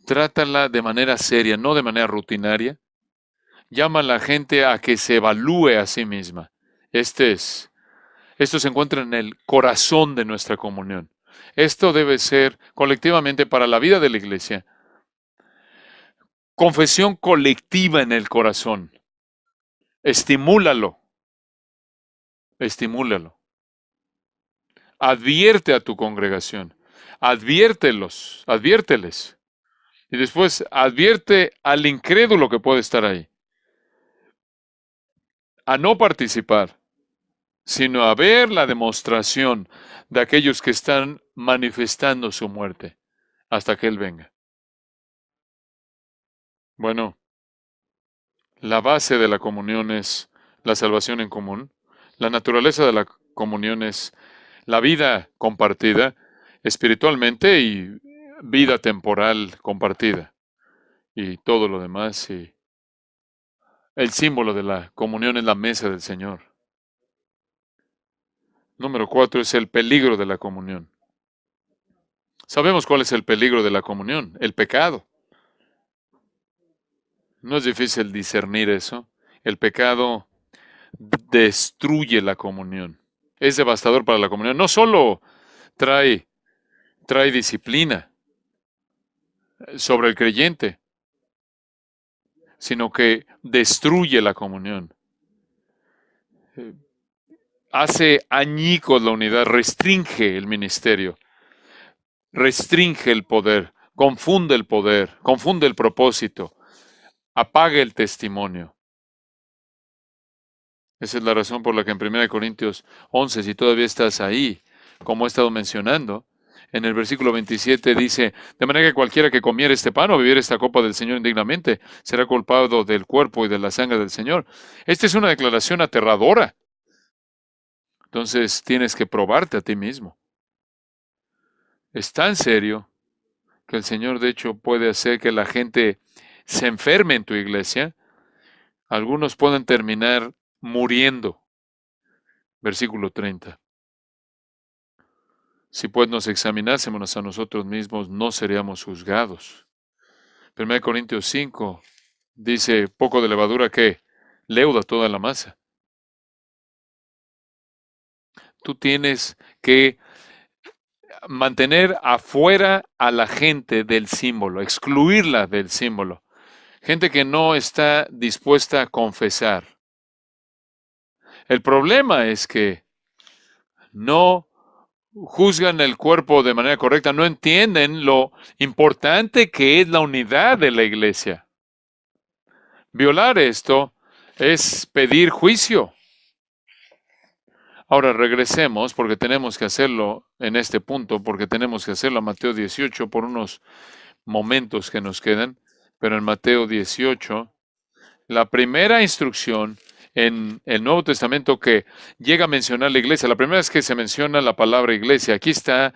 Speaker 1: Trátala de manera seria, no de manera rutinaria. Llama a la gente a que se evalúe a sí misma. Esto se encuentra en el corazón de nuestra comunión. Esto debe ser colectivamente para la vida de la iglesia. Confesión colectiva en el corazón. Estimúlalo. Estimúlalo. Advierte a tu congregación. Adviérteles. Y después advierte al incrédulo que puede estar ahí a no participar, sino a ver la demostración de aquellos que están manifestando su muerte hasta que Él venga. Bueno, la base de la comunión es la salvación en común. La naturaleza de la comunión es la vida compartida espiritualmente y vida temporal compartida. Y todo lo demás. Y el símbolo de la comunión es la mesa del Señor. Número 4 es el peligro de la comunión. Sabemos cuál es el peligro de la comunión, el pecado. No es difícil discernir eso. El pecado destruye la comunión. Es devastador para la comunión. No solo trae, trae disciplina sobre el creyente, sino que destruye la comunión. Hace añicos la unidad, restringe el ministerio, restringe el poder, confunde el propósito, apaga el testimonio. Esa es la razón por la que en 1 Corintios 11, si todavía estás ahí, como he estado mencionando, en el versículo 27 dice, de manera que cualquiera que comiera este pan o bebiera esta copa del Señor indignamente, será culpado del cuerpo y de la sangre del Señor. Esta es una declaración aterradora. Entonces tienes que probarte a ti mismo. Es tan serio que el Señor, de hecho, puede hacer que la gente se enferme en tu iglesia. Algunos pueden terminar muriendo. Versículo 30. Si pues nos examinásemos a nosotros mismos, no seríamos juzgados. 1 Corintios 5 dice, poco de levadura que leuda toda la masa. Tú tienes que mantener afuera a la gente del símbolo, excluirla del símbolo. Gente que no está dispuesta a confesar. El problema es que no juzgan el cuerpo de manera correcta, no entienden lo importante que es la unidad de la iglesia. Violar esto es pedir juicio. Ahora regresemos, porque tenemos que hacerlo en este punto, porque tenemos que hacerlo a Mateo 18 por unos momentos que nos quedan, pero en Mateo 18, la primera instrucción en el Nuevo Testamento que llega a mencionar la iglesia, la primera vez que se menciona la palabra iglesia, aquí está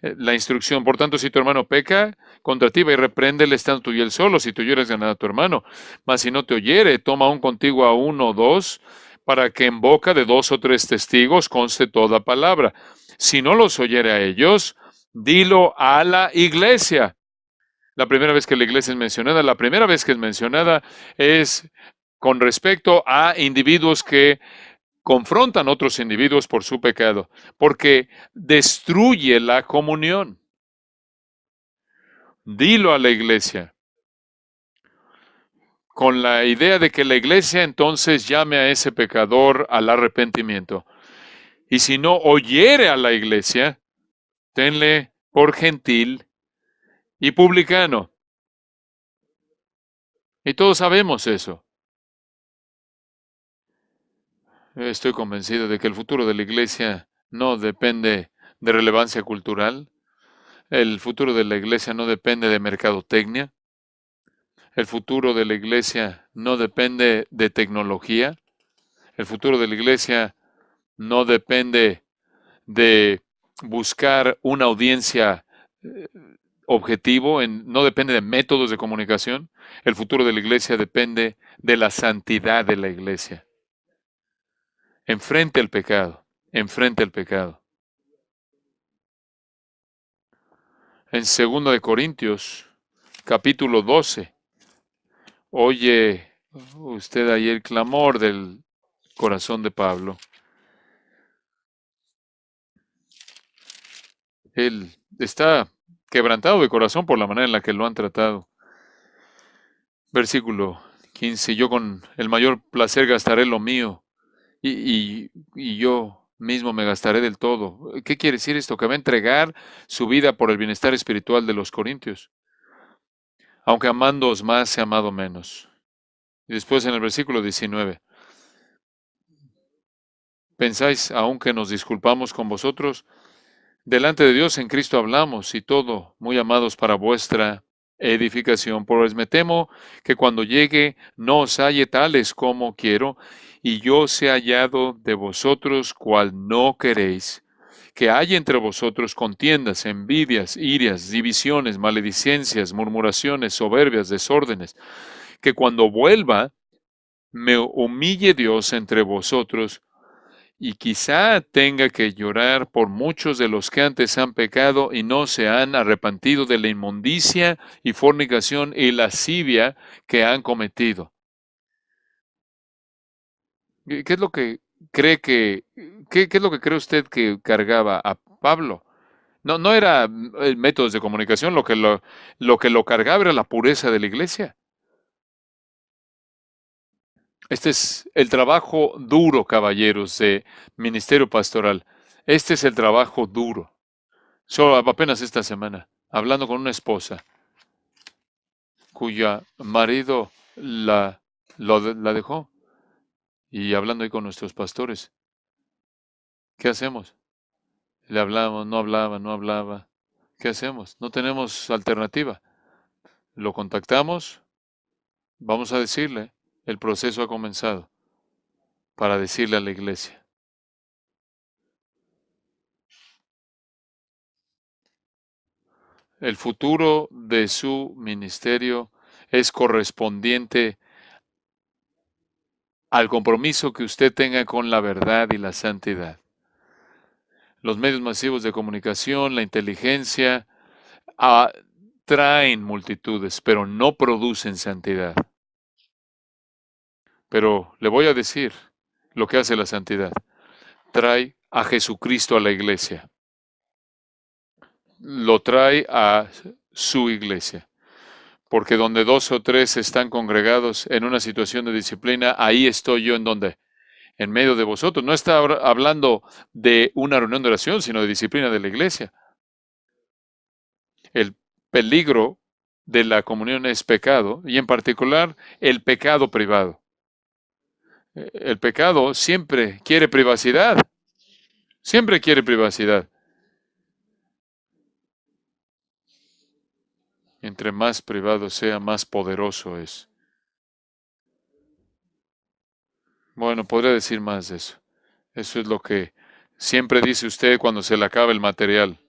Speaker 1: la instrucción. Por tanto, si tu hermano peca contra ti, ve y repréndele estando tú y él solo, si tú oyeres ganar a tu hermano. Mas si no te oyere, toma aún contigo a uno o dos, para que en boca de dos o tres testigos conste toda palabra. Si no los oyere a ellos, dilo a la iglesia. La primera vez que la iglesia es mencionada, la primera vez que es mencionada es con respecto a individuos que confrontan a otros individuos por su pecado, porque destruye la comunión. Dilo a la iglesia, con la idea de que la iglesia entonces llame a ese pecador al arrepentimiento. Y si no oyere a la iglesia, tenle por gentil y publicano. Y todos sabemos eso. Estoy convencido de que el futuro de la iglesia no depende de relevancia cultural. El futuro de la iglesia no depende de mercadotecnia. El futuro de la iglesia no depende de tecnología. El futuro de la iglesia no depende de buscar una audiencia objetivo, no depende de métodos de comunicación. El futuro de la iglesia depende de la santidad de la iglesia. Enfrente el pecado, enfrente el pecado. En 2 de Corintios, capítulo 12, oye usted ahí el clamor del corazón de Pablo. Él está quebrantado de corazón por la manera en la que lo han tratado. Versículo 15, yo con el mayor placer gastaré lo mío y yo mismo me gastaré del todo. ¿Qué quiere decir esto? Que va a entregar su vida por el bienestar espiritual de los corintios. Aunque amándoos más, he amado menos. Y después en el versículo 19, ¿pensáis aún que nos disculpamos con vosotros? Delante de Dios en Cristo hablamos y todo, muy amados para vuestra edificación. Pues me temo que cuando llegue no os halle tales como quiero, y yo sea hallado de vosotros cual no queréis. Que haya entre vosotros contiendas, envidias, irias, divisiones, maledicencias, murmuraciones, soberbias, desórdenes. Que cuando vuelva, me humille Dios entre vosotros, y quizá tenga que llorar por muchos de los que antes han pecado y no se han arrepentido de la inmundicia y fornicación y lascivia que han cometido. ¿Qué es lo que qué es lo que cree usted que cargaba a Pablo? No era métodos de comunicación, lo que lo cargaba era la pureza de la iglesia. Este es el trabajo duro, caballeros, de ministerio pastoral. Este es el trabajo duro. Solo apenas esta semana, hablando con una esposa cuya marido la dejó, y hablando ahí con nuestros pastores. ¿Qué hacemos? Le hablamos, no hablaba, no hablaba. ¿Qué hacemos? No tenemos alternativa. Lo contactamos, vamos a decirle, el proceso ha comenzado, para decirle a la iglesia. El futuro de su ministerio es correspondiente al compromiso que usted tenga con la verdad y la santidad. Los medios masivos de comunicación, la inteligencia, atraen multitudes, pero no producen santidad. Pero le voy a decir lo que hace la santidad. trae a Jesucristo a la iglesia. Lo trae a su iglesia. Porque donde 2 o 3 están congregados en una situación de disciplina, ahí estoy yo en donde, en medio de vosotros. No está hablando de una reunión de oración, sino de disciplina de la iglesia. El peligro de la comunión es pecado, y en particular el pecado privado. El pecado siempre quiere privacidad. Siempre quiere privacidad. Entre más privado sea, más poderoso es. Bueno, podría decir más de eso. Eso es lo que siempre dice usted cuando se le acaba el material.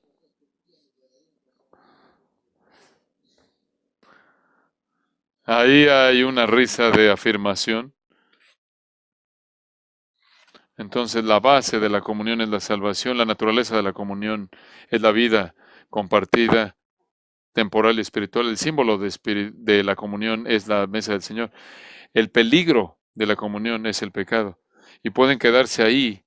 Speaker 1: Ahí hay una risa de afirmación. Entonces, la base de la comunión es la salvación, la naturaleza de la comunión es la vida compartida, temporal y espiritual. El símbolo de la comunión es la mesa del Señor. El peligro de la comunión es el pecado. Y pueden quedarse ahí.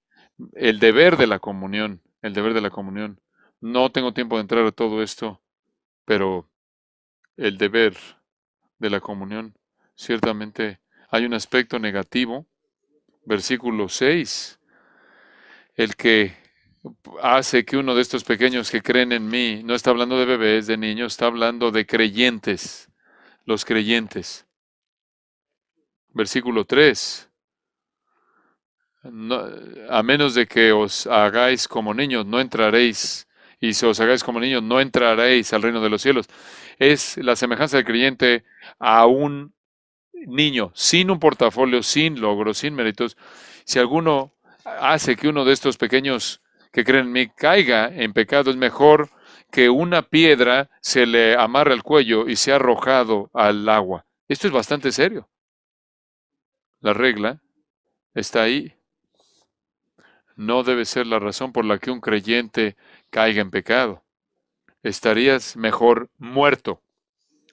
Speaker 1: El deber de la comunión, el deber de la comunión. No tengo tiempo de entrar a todo esto, pero el deber de la comunión, ciertamente hay un aspecto negativo. Versículo 6, el que hace que uno de estos pequeños que creen en mí, no está hablando de bebés, de niños, está hablando de creyentes, los creyentes. Versículo 3, no, a menos de que os hagáis como niños, no entraréis, y si os hagáis como niños, no entraréis al reino de los cielos. Es la semejanza del creyente a un niño, sin un portafolio, sin logros, sin méritos. Si alguno hace que uno de estos pequeños que creen en mí caiga en pecado, es mejor que una piedra se le amarre al cuello y sea arrojado al agua. Esto es bastante serio. La regla está ahí. No debe ser la razón por la que un creyente caiga en pecado. Estarías mejor muerto.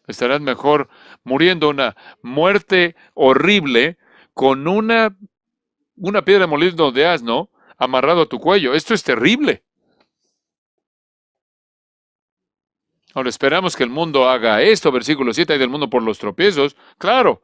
Speaker 1: Estarás mejor muriendo una muerte horrible con una piedra de molino de asno amarrado a tu cuello. Esto es terrible. Ahora esperamos que el mundo haga esto, versículo 7, hay del mundo por los tropiezos. Claro,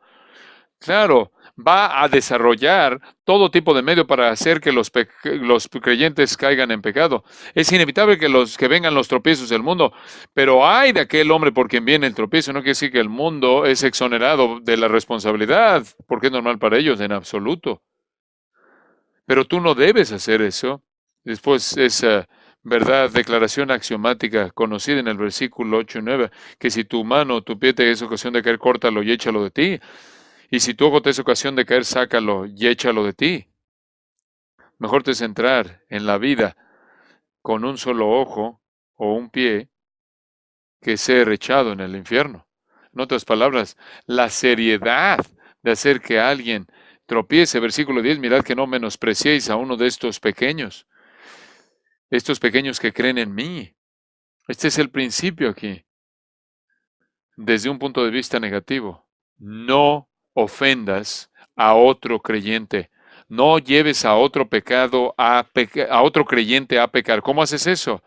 Speaker 1: claro, va a desarrollar todo tipo de medio para hacer que los creyentes caigan en pecado. Es inevitable que vengan los tropiezos del mundo, pero hay de aquel hombre por quien viene el tropiezo. No quiere decir que el mundo es exonerado de la responsabilidad, porque es normal para ellos en absoluto. Pero tú no debes hacer eso. Después esa verdad, declaración axiomática conocida en el versículo 8 y 9, que si tu mano o tu pie te es ocasión de caer, córtalo y échalo de ti. Y si tu ojo te es ocasión de caer, sácalo y échalo de ti. Mejor te es entrar en la vida con un solo ojo o un pie que ser echado en el infierno. En otras palabras, la seriedad de hacer que alguien tropiece. Versículo 10, mirad que no menospreciéis a uno de estos pequeños que creen en mí. Este es el principio aquí. Desde un punto de vista negativo, no ofendas a otro creyente. No lleves a otro pecado a otro creyente a pecar. ¿Cómo haces eso?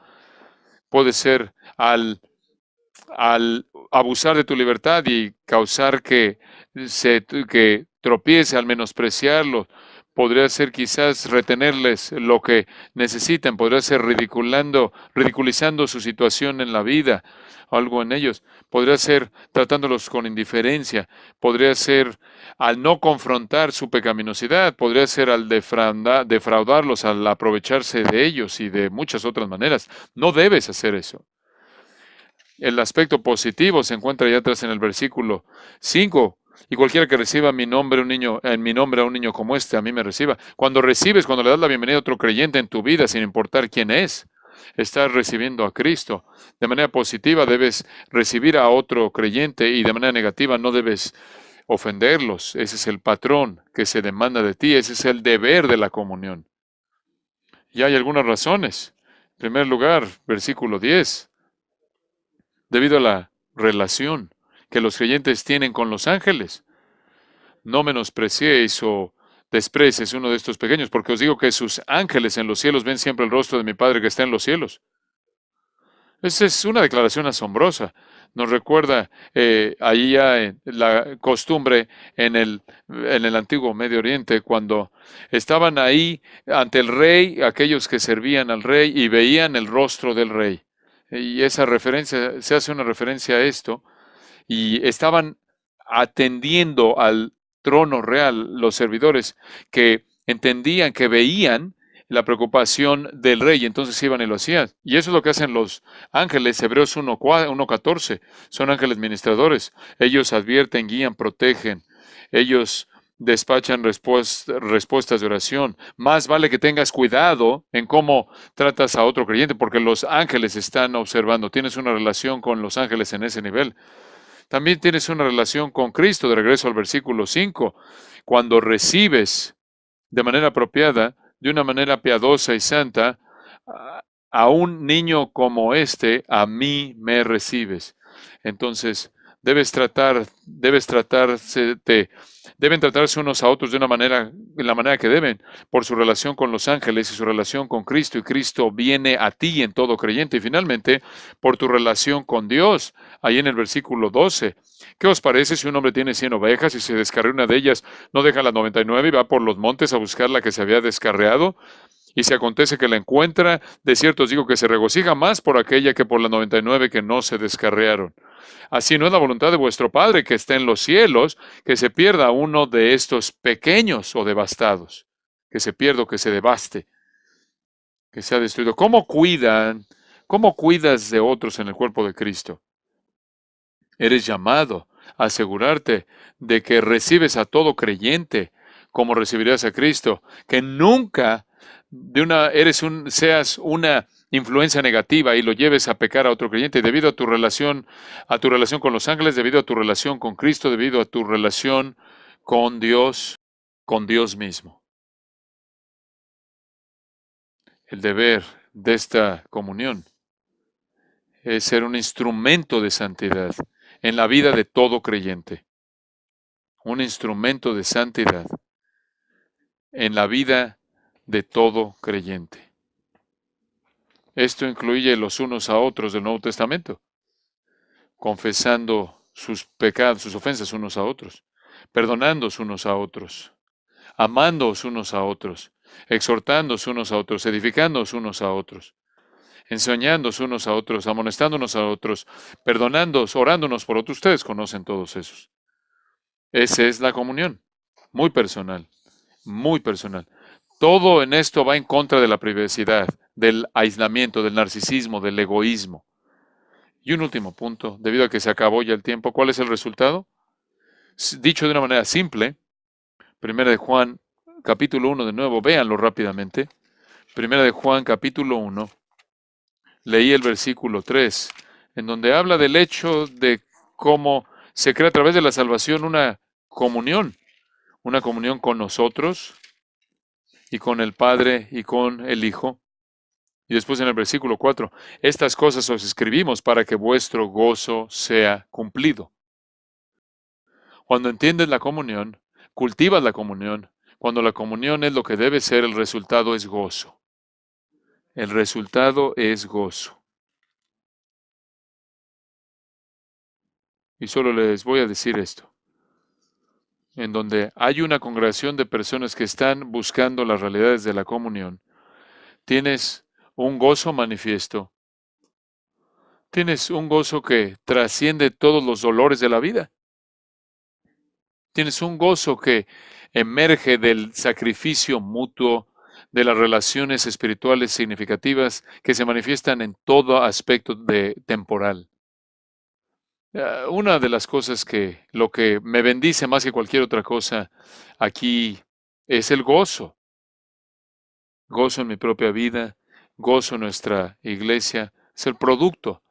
Speaker 1: Puede ser al abusar de tu libertad y causar que tropiece, al menospreciarlo. Podría ser quizás retenerles lo que necesitan, podría ser ridiculizando su situación en la vida, algo en ellos. Podría ser tratándolos con indiferencia, podría ser al no confrontar su pecaminosidad, podría ser al defraudarlos, al aprovecharse de ellos y de muchas otras maneras. No debes hacer eso. El aspecto positivo se encuentra ya atrás en el versículo 5. Y cualquiera que reciba mi nombre, en mi nombre a un niño como este, a mí me reciba. Cuando le das la bienvenida a otro creyente en tu vida, sin importar quién es, estás recibiendo a Cristo. De manera positiva debes recibir a otro creyente y de manera negativa no debes ofenderlos. Ese es el patrón que se demanda de ti. Ese es el deber de la comunión. Y hay algunas razones. En primer lugar, versículo 10. Debido a la relación que los creyentes tienen con los ángeles. No menospreciéis o desprecies uno de estos pequeños, porque os digo que sus ángeles en los cielos ven siempre el rostro de mi Padre que está en los cielos. Esa es una declaración asombrosa. Nos recuerda ahí ya la costumbre en el antiguo Medio Oriente, cuando estaban ahí ante el rey, aquellos que servían al rey y veían el rostro del rey. Y esa referencia, se hace una referencia a esto, y estaban atendiendo al trono real los servidores que entendían, que veían la preocupación del rey, y entonces iban y lo hacían. Y eso es lo que hacen los ángeles, Hebreos 1:14, son ángeles ministradores. Ellos advierten, guían, protegen. Ellos despachan respuestas de oración. Más vale que tengas cuidado en cómo tratas a otro creyente, porque los ángeles están observando. Tienes una relación con los ángeles en ese nivel. También tienes una relación con Cristo, de regreso al versículo 5. Cuando recibes de manera apropiada, de una manera piadosa y santa, a un niño como este, a mí me recibes. Entonces, deben tratarse unos a otros de la manera que deben, por su relación con los ángeles y su relación con Cristo, y Cristo viene a ti en todo creyente. Y finalmente, por tu relación con Dios, ahí en el versículo 12. ¿Qué os parece si un hombre tiene 100 ovejas y se descarría una de ellas, no deja las 99 y va por los montes a buscar la que se había descarriado? Y si acontece que la encuentra, de cierto os digo que se regocija más por aquella que por las 99 que no se descarriaron. Así no es la voluntad de vuestro Padre que está en los cielos, que se pierda uno de estos pequeños o devastados, que se pierda o que se devaste, que sea destruido. ¿Cómo cuidas de otros en el cuerpo de Cristo? Eres llamado a asegurarte de que recibes a todo creyente como recibirás a Cristo, que nunca seas una influencia negativa y lo lleves a pecar a otro creyente debido a tu relación con los ángeles, debido a tu relación con Cristo, debido a tu relación con Dios mismo. El deber de esta comunión es ser un instrumento de santidad en la vida de todo creyente. Un instrumento de santidad en la vida de todo creyente. Esto incluye los unos a otros del Nuevo Testamento, confesando sus pecados, sus ofensas unos a otros, perdonándoos unos a otros, amándoos unos a otros, exhortándoos unos a otros, edificándoos unos a otros, enseñándoos unos a otros, amonestándonos a otros, perdonándoos, orándonos por otros. Ustedes conocen todos esos. Esa es la comunión, muy personal, muy personal. Todo en esto va en contra de la privacidad, del aislamiento, del narcisismo, del egoísmo. Y un último punto, debido a que se acabó ya el tiempo, ¿cuál es el resultado? Dicho de una manera simple, 1 de Juan, capítulo 1, de nuevo, véanlo rápidamente. 1 de Juan, capítulo 1, leí el versículo 3, en donde habla del hecho de cómo se crea a través de la salvación una comunión con nosotros y con el Padre y con el Hijo. Y después en el versículo 4, estas cosas os escribimos para que vuestro gozo sea cumplido. Cuando entiendes la comunión, cultivas la comunión, cuando la comunión es lo que debe ser, el resultado es gozo. El resultado es gozo. Y solo les voy a decir esto. En donde hay una congregación de personas que están buscando las realidades de la comunión, tienes un gozo manifiesto. Tienes un gozo que trasciende todos los dolores de la vida. Tienes un gozo que emerge del sacrificio mutuo, de las relaciones espirituales significativas que se manifiestan en todo aspecto temporal. Una de las cosas lo que me bendice más que cualquier otra cosa aquí es el gozo. Gozo en mi propia vida, gozo en nuestra iglesia. Es el producto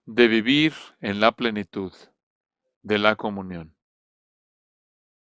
Speaker 1: de vivir en la plenitud de la comunión.